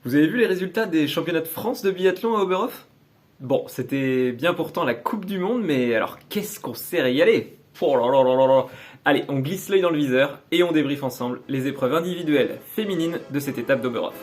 Vous avez vu les résultats des championnats de France de biathlon à Oberhof? Bon, c'était bien pourtant la Coupe du Monde, mais alors qu'est-ce qu'on s'est régalé! Oh là là là là là. Allez, on glisse l'œil dans le viseur et on débriefe ensemble les épreuves individuelles féminines de cette étape d'Oberhof.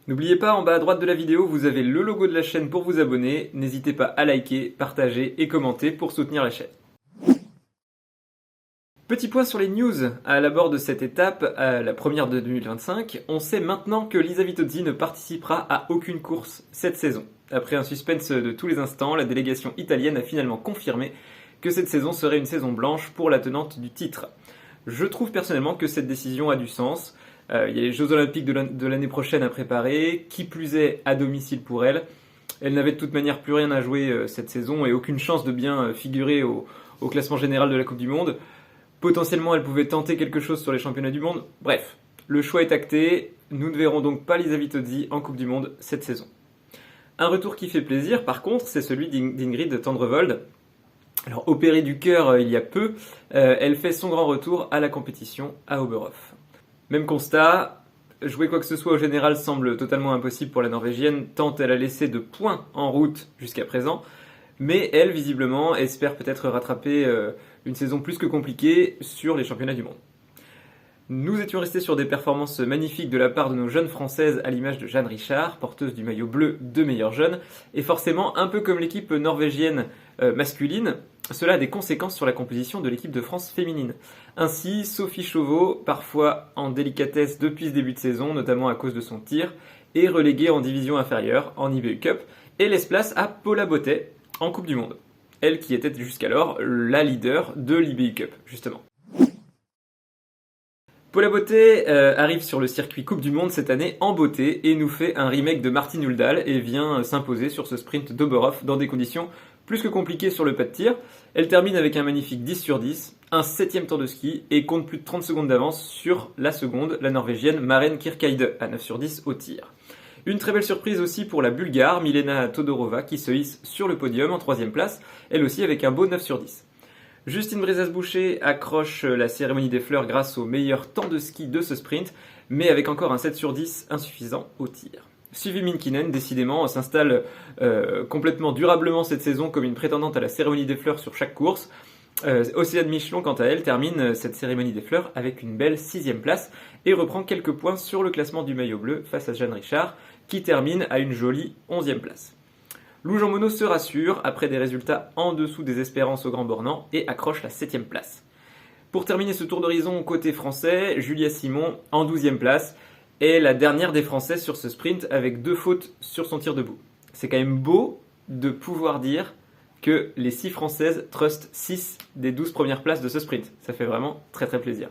N'oubliez pas, en bas à droite de la vidéo, vous avez le logo de la chaîne pour vous abonner. N'hésitez pas à liker, partager et commenter pour soutenir la chaîne. Petit point sur les news à l'abord de cette étape, la première de 2025. On sait maintenant que Lisa Vitozzi ne participera à aucune course cette saison. Après un suspense de tous les instants, la délégation italienne a finalement confirmé que cette saison serait une saison blanche pour la tenante du titre. Je trouve personnellement que cette décision a du sens. Il y a les Jeux Olympiques de l'année prochaine à préparer, qui plus est à domicile pour elle. Elle n'avait de toute manière plus rien à jouer cette saison et aucune chance de bien figurer au classement général de la Coupe du Monde. Potentiellement, elle pouvait tenter quelque chose sur les championnats du monde. Bref, le choix est acté. Nous ne verrons donc pas Lisa Vitozzi en Coupe du Monde cette saison. Un retour qui fait plaisir, par contre, c'est celui d'Ingrid Tendrevold. Alors, opérée du cœur il y a peu, elle fait son grand retour à la compétition à Oberhof. Même constat, jouer quoi que ce soit au général semble totalement impossible pour la Norvégienne, tant elle a laissé de points en route jusqu'à présent, mais elle, visiblement, espère peut-être rattraper une saison plus que compliquée sur les championnats du monde. Nous étions restés sur des performances magnifiques de la part de nos jeunes françaises à l'image de Jeanne Richard, porteuse du maillot bleu de meilleure jeune, et forcément, un peu comme l'équipe norvégienne masculine, cela a des conséquences sur la composition de l'équipe de France féminine. Ainsi, Sophie Chauveau, parfois en délicatesse depuis ce début de saison, notamment à cause de son tir, est reléguée en division inférieure, en IBU Cup, et laisse place à Paula Bottet en Coupe du Monde. Elle qui était jusqu'alors la leader de l'IBU Cup, justement. Paula Bottet arrive sur le circuit Coupe du Monde cette année en beauté et nous fait un remake de Martin Uldal et vient s'imposer sur ce sprint d'Oberhof dans des conditions plus que compliquées sur le pas de tir. Elle termine avec un magnifique 10 sur 10, un 7ème temps de ski et compte plus de 30 secondes d'avance sur la seconde, la norvégienne Maren Kirkeide, à 9 sur 10 au tir. Une très belle surprise aussi pour la Bulgare Milena Todorova qui se hisse sur le podium en 3ème place, elle aussi avec un beau 9 sur 10. Justine Brezas-Boucher accroche la cérémonie des fleurs grâce au meilleur temps de ski de ce sprint, mais avec encore un 7 sur 10 insuffisant au tir. Suivi Minkinen, décidément, s'installe complètement durablement cette saison comme une prétendante à la cérémonie des fleurs sur chaque course. Océane Michelon, quant à elle, termine cette cérémonie des fleurs avec une belle 6ème place et reprend quelques points sur le classement du maillot bleu face à Jeanne Richard, qui termine à une jolie 11ème place. Lou Jean Monod se rassure après des résultats en dessous des espérances au Grand Bornand et accroche la 7ème place. Pour terminer ce tour d'horizon côté français, Julia Simon en 12ème place est la dernière des Françaises sur ce sprint avec 2 fautes sur son tir debout. C'est quand même beau de pouvoir dire que les 6 Françaises trustent 6 des 12 premières places de ce sprint. Ça fait vraiment très très plaisir.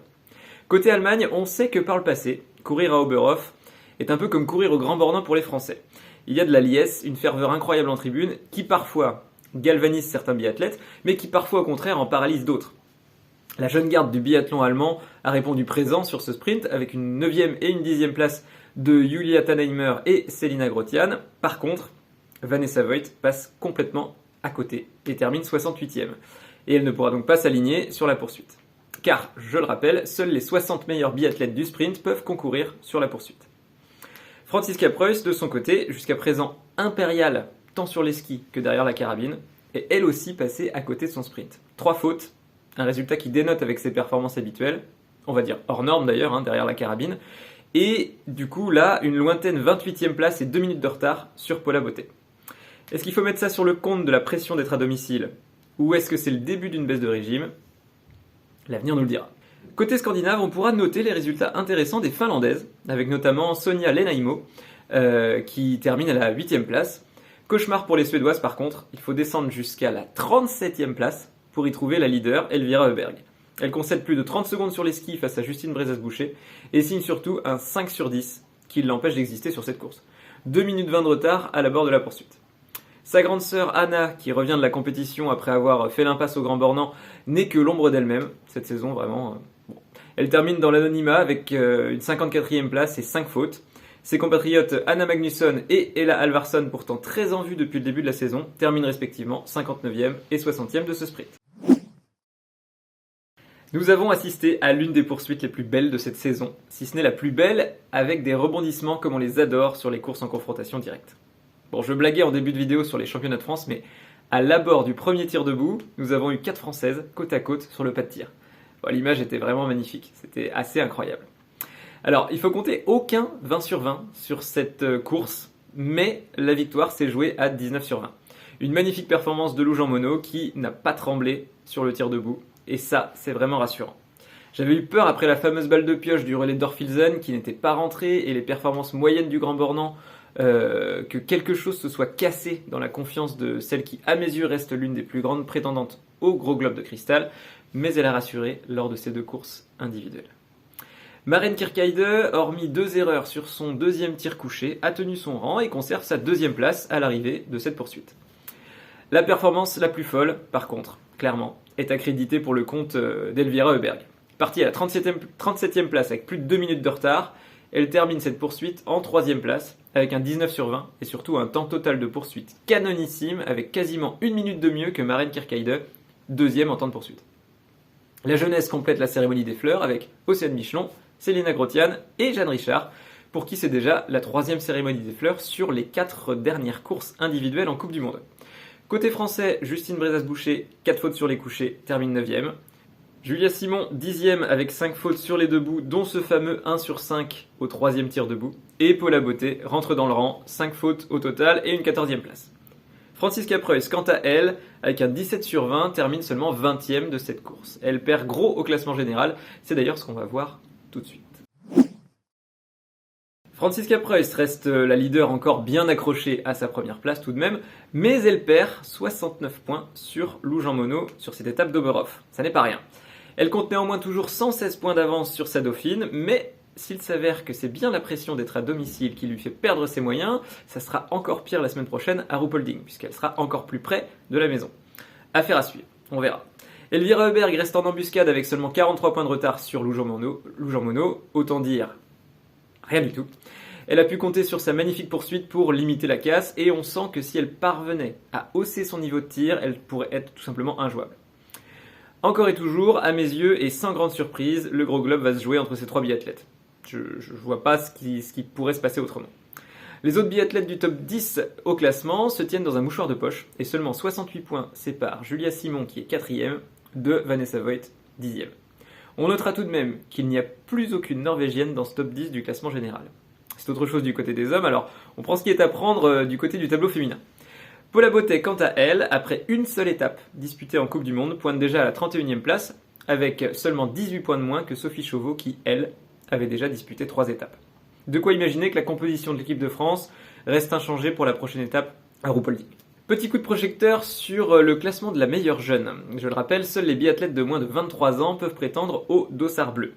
Côté Allemagne, on sait que par le passé, courir à Oberhof est un peu comme courir au Grand Bornand pour les Français. Il y a de la liesse, une ferveur incroyable en tribune, qui parfois galvanise certains biathlètes, mais qui parfois au contraire en paralyse d'autres. La jeune garde du biathlon allemand a répondu présent sur ce sprint avec une 9ème et une 10ème place de Julia Tannheimer et Selina Grotian. Par contre, Vanessa Voigt passe complètement à côté et termine 68ème. Et elle ne pourra donc pas s'aligner sur la poursuite. Car, je le rappelle, seuls les 60 meilleurs biathlètes du sprint peuvent concourir sur la poursuite. Franziska Preuss, de son côté, jusqu'à présent impériale tant sur les skis que derrière la carabine, est elle aussi passée à côté de son sprint. 3 fautes, un résultat qui dénote avec ses performances habituelles, on va dire hors norme d'ailleurs, derrière la carabine, et du coup là, une lointaine 28ème place et 2 minutes de retard sur Paula Bottet. Est-ce qu'il faut mettre ça sur le compte de la pression d'être à domicile, ou est-ce que c'est le début d'une baisse de régime? L'avenir nous le dira. Côté scandinave, on pourra noter les résultats intéressants des Finlandaises, avec notamment Sonia Lenhaimo, qui termine à la 8ème place. Cauchemar pour les Suédoises par contre, il faut descendre jusqu'à la 37ème place pour y trouver la leader Elvira Öberg. Elle concède plus de 30 secondes sur les skis face à Justine Brezas-Boucher et signe surtout un 5 sur 10 qui l'empêche d'exister sur cette course. 2 minutes 20 de retard à l'abord de la poursuite. Sa grande sœur Anna, qui revient de la compétition après avoir fait l'impasse au Grand Bornand, n'est que l'ombre d'elle-même cette saison, vraiment. Bon. Elle termine dans l'anonymat avec une 54e place et 5 fautes. Ses compatriotes Anna Magnusson et Ella Alvarsson, pourtant très en vue depuis le début de la saison, terminent respectivement 59e et 60e de ce sprint. Nous avons assisté à l'une des poursuites les plus belles de cette saison, si ce n'est la plus belle, avec des rebondissements comme on les adore sur les courses en confrontation directe. Bon, je blaguais en début de vidéo sur les championnats de France, mais à l'abord du premier tir debout, nous avons eu 4 Françaises côte à côte sur le pas de tir. Bon, l'image était vraiment magnifique, c'était assez incroyable. Alors, il faut compter aucun 20 sur 20 sur cette course, mais la victoire s'est jouée à 19 sur 20. Une magnifique performance de Lou Jean Monod qui n'a pas tremblé sur le tir debout, et ça, c'est vraiment rassurant. J'avais eu peur après la fameuse balle de pioche du relais d'Orfilsen qui n'était pas rentrée et les performances moyennes du Grand Bornand, que quelque chose se soit cassé dans la confiance de celle qui, à mes yeux, reste l'une des plus grandes prétendantes au gros globe de cristal, mais elle a rassuré lors de ces 2 courses individuelles. Maren Kierkegaard, hormis 2 erreurs sur son 2e tir couché, a tenu son rang et conserve sa 2e place à l'arrivée de cette poursuite. La performance la plus folle, par contre, clairement, est accréditée pour le compte d'Elvira Heuberg. Partie à la 37e place avec plus de 2 minutes de retard, elle termine cette poursuite en 3e place avec un 19 sur 20 et surtout un temps total de poursuite canonissime avec quasiment 1 minute de mieux que Maren Kierkegaard, 2e en temps de poursuite. La jeunesse complète la cérémonie des fleurs avec Océane Michelon, Célina Grotian et Jeanne Richard, pour qui c'est déjà la 3e cérémonie des fleurs sur les 4 dernières courses individuelles en Coupe du Monde. Côté français, Justine Brezas-Boucher, 4 fautes sur les couchés, termine 9e. Julia Simon, 10e avec 5 fautes sur les debout, dont ce fameux 1 sur 5 au 3e tir debout. Et Paula Beauté rentre dans le rang, 5 fautes au total et une 14e place. Franziska Preuss, quant à elle, avec un 17 sur 20, termine seulement 20e de cette course. Elle perd gros au classement général, c'est d'ailleurs ce qu'on va voir tout de suite. Franziska Preuss reste la leader encore bien accrochée à sa première place tout de même, mais elle perd 69 points sur Lou Jean Monod sur cette étape d'Oberhof. Ça n'est pas rien. Elle compte néanmoins toujours 116 points d'avance sur sa dauphine, mais s'il s'avère que c'est bien la pression d'être à domicile qui lui fait perdre ses moyens, ça sera encore pire la semaine prochaine à Ruhpolding, puisqu'elle sera encore plus près de la maison. Affaire à suivre, on verra. Elvira Heuberg reste en embuscade avec seulement 43 points de retard sur Lou Jean Monod, autant dire rien du tout. Elle a pu compter sur sa magnifique poursuite pour limiter la casse, et on sent que si elle parvenait à hausser son niveau de tir, elle pourrait être tout simplement injouable. Encore et toujours, à mes yeux, et sans grande surprise, le gros globe va se jouer entre ces 3 biathlètes. Je vois pas ce qui pourrait se passer autrement. Les autres biathlètes du top 10 au classement se tiennent dans un mouchoir de poche, et seulement 68 points séparent Julia Simon, qui est 4e, de Vanessa Voigt, 10e. On notera tout de même qu'il n'y a plus aucune Norvégienne dans ce top 10 du classement général. C'est autre chose du côté des hommes, alors on prend ce qui est à prendre du côté du tableau féminin. Paula Beauté, quant à elle, après une seule étape disputée en Coupe du Monde, pointe déjà à la 31e place, avec seulement 18 points de moins que Sophie Chauveau qui, elle, avait déjà disputé 3 étapes. De quoi imaginer que la composition de l'équipe de France reste inchangée pour la prochaine étape à Ruhpolding. Petit coup de projecteur sur le classement de la meilleure jeune. Je le rappelle, seuls les biathlètes de moins de 23 ans peuvent prétendre au dossard bleu.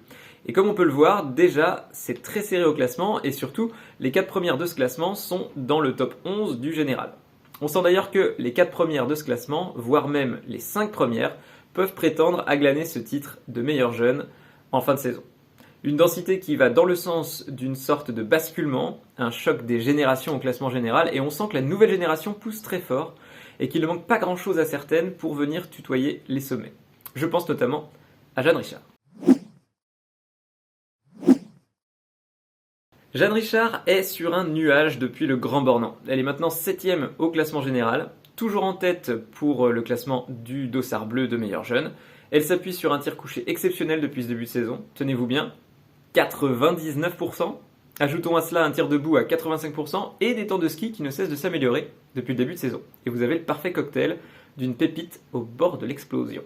Et comme on peut le voir, déjà, c'est très serré au classement, et surtout, les 4 premières de ce classement sont dans le top 11 du général. On sent d'ailleurs que les 4 premières de ce classement, voire même les 5 premières, peuvent prétendre à glaner ce titre de meilleure jeune en fin de saison. Une densité qui va dans le sens d'une sorte de basculement, un choc des générations au classement général, et on sent que la nouvelle génération pousse très fort, et qu'il ne manque pas grand chose à certaines pour venir tutoyer les sommets. Je pense notamment à Jeanne Richard. Jeanne Richard est sur un nuage depuis le Grand Bornand. Elle est maintenant 7e au classement général, toujours en tête pour le classement du dossard bleu de meilleure jeune. Elle s'appuie sur un tir couché exceptionnel depuis ce début de saison. Tenez-vous bien, 99%. Ajoutons à cela un tir debout à 85% et des temps de ski qui ne cessent de s'améliorer depuis le début de saison. Et vous avez le parfait cocktail d'une pépite au bord de l'explosion,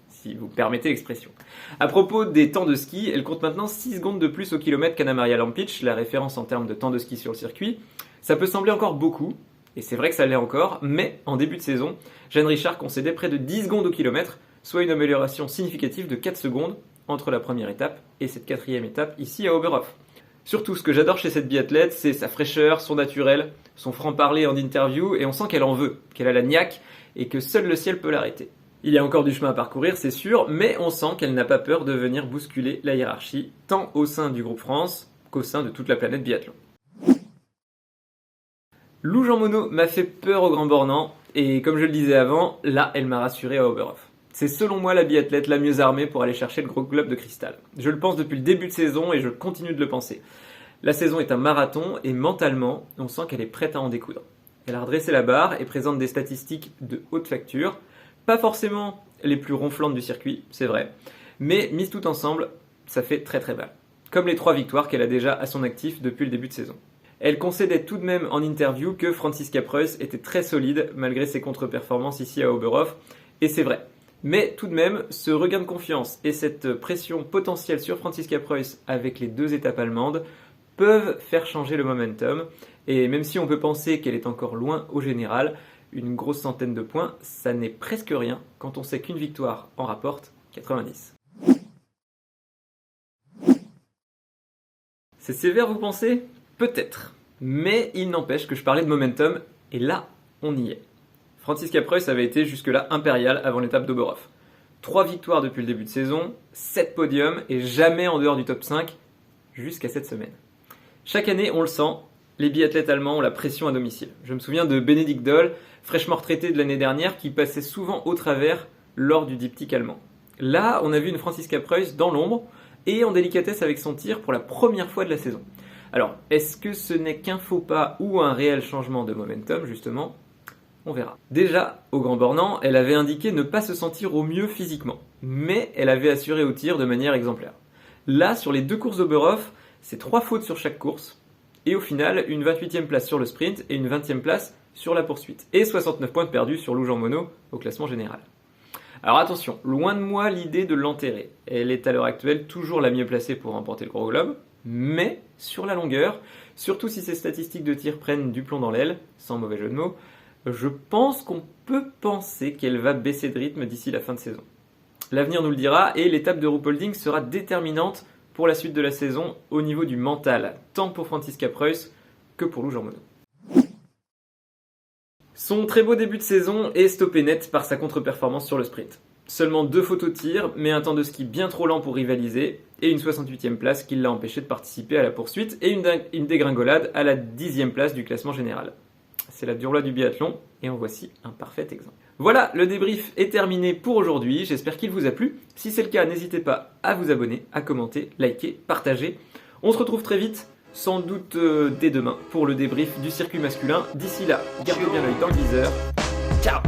si vous permettez l'expression. À propos des temps de ski, elle compte maintenant 6 secondes de plus au kilomètre qu'Anna Maria Lampic, la référence en termes de temps de ski sur le circuit. Ça peut sembler encore beaucoup, et c'est vrai que ça l'est encore, mais en début de saison, Jeanne Richard concédait près de 10 secondes au kilomètre, soit une amélioration significative de 4 secondes entre la première étape et cette 4e étape ici à Oberhof. Surtout, ce que j'adore chez cette biathlète, c'est sa fraîcheur, son naturel, son franc-parler en interview, et on sent qu'elle en veut, qu'elle a la niaque, et que seul le ciel peut l'arrêter. Il y a encore du chemin à parcourir, c'est sûr, mais on sent qu'elle n'a pas peur de venir bousculer la hiérarchie, tant au sein du groupe France qu'au sein de toute la planète biathlon. Lou Jean Monod m'a fait peur au Grand Bornand, et comme je le disais avant, là, elle m'a rassuré à Oberhof. C'est selon moi la biathlète la mieux armée pour aller chercher le gros globe de cristal. Je le pense depuis le début de saison et je continue de le penser. La saison est un marathon et mentalement, on sent qu'elle est prête à en découdre. Elle a redressé la barre et présente des statistiques de haute facture, pas forcément les plus ronflantes du circuit, c'est vrai, mais mises tout ensemble, ça fait très très mal. Comme les 3 victoires qu'elle a déjà à son actif depuis le début de saison. Elle concédait tout de même en interview que Franziska Preuss était très solide malgré ses contre-performances ici à Oberhof, et c'est vrai. Mais tout de même, ce regain de confiance et cette pression potentielle sur Franziska Preuss avec les 2 étapes allemandes peuvent faire changer le momentum, et même si on peut penser qu'elle est encore loin au général, une grosse centaine de points, ça n'est presque rien quand on sait qu'une victoire en rapporte 90. C'est sévère, vous pensez ? Peut-être. Mais il n'empêche que je parlais de momentum, et là, on y est. Franziska Preuss avait été jusque-là impériale avant l'étape d'Oberhof. 3 victoires depuis le début de saison, 7 podiums, et jamais en dehors du top 5, jusqu'à cette semaine. Chaque année, on le sent, les biathlètes allemands ont la pression à domicile. Je me souviens de Benedikt Doll, fraîchement retraité de l'année dernière, qui passait souvent au travers lors du diptyque allemand. Là, on a vu une Franziska Preuss dans l'ombre, et en délicatesse avec son tir pour la première fois de la saison. Alors, est-ce que ce n'est qu'un faux pas ou un réel changement de momentum, justement ? On verra. Déjà, au Grand Bornand, elle avait indiqué ne pas se sentir au mieux physiquement, mais elle avait assuré au tir de manière exemplaire. Là, sur les 2 courses d'Oberhof, c'est 3 fautes sur chaque course, et au final, une 28e place sur le sprint et une 20e place sur la poursuite, et 69 points de perdus sur Lou Jean Monod au classement général. Alors attention, loin de moi l'idée de l'enterrer. Elle est à l'heure actuelle toujours la mieux placée pour remporter le gros globe, mais sur la longueur, surtout si ses statistiques de tir prennent du plomb dans l'aile, sans mauvais jeu de mots, je pense qu'on peut penser qu'elle va baisser de rythme d'ici la fin de saison. L'avenir nous le dira, et l'étape de Ruhpolding sera déterminante pour la suite de la saison au niveau du mental, tant pour Franziska Preuss que pour Lou Jean Monod. Son très beau début de saison est stoppé net par sa contre-performance sur le sprint. Seulement 2 fautes au tir, mais un temps de ski bien trop lent pour rivaliser, et une 68e place qui l'a empêché de participer à la poursuite, et une dégringolade à la 10e place du classement général. C'est la dure loi du biathlon, et en voici un parfait exemple. Voilà, le débrief est terminé pour aujourd'hui, j'espère qu'il vous a plu. Si c'est le cas, n'hésitez pas à vous abonner, à commenter, liker, partager. On se retrouve très vite, sans doute dès demain, pour le débrief du circuit masculin. D'ici là, gardez bien l'œil dans le viseur. Ciao!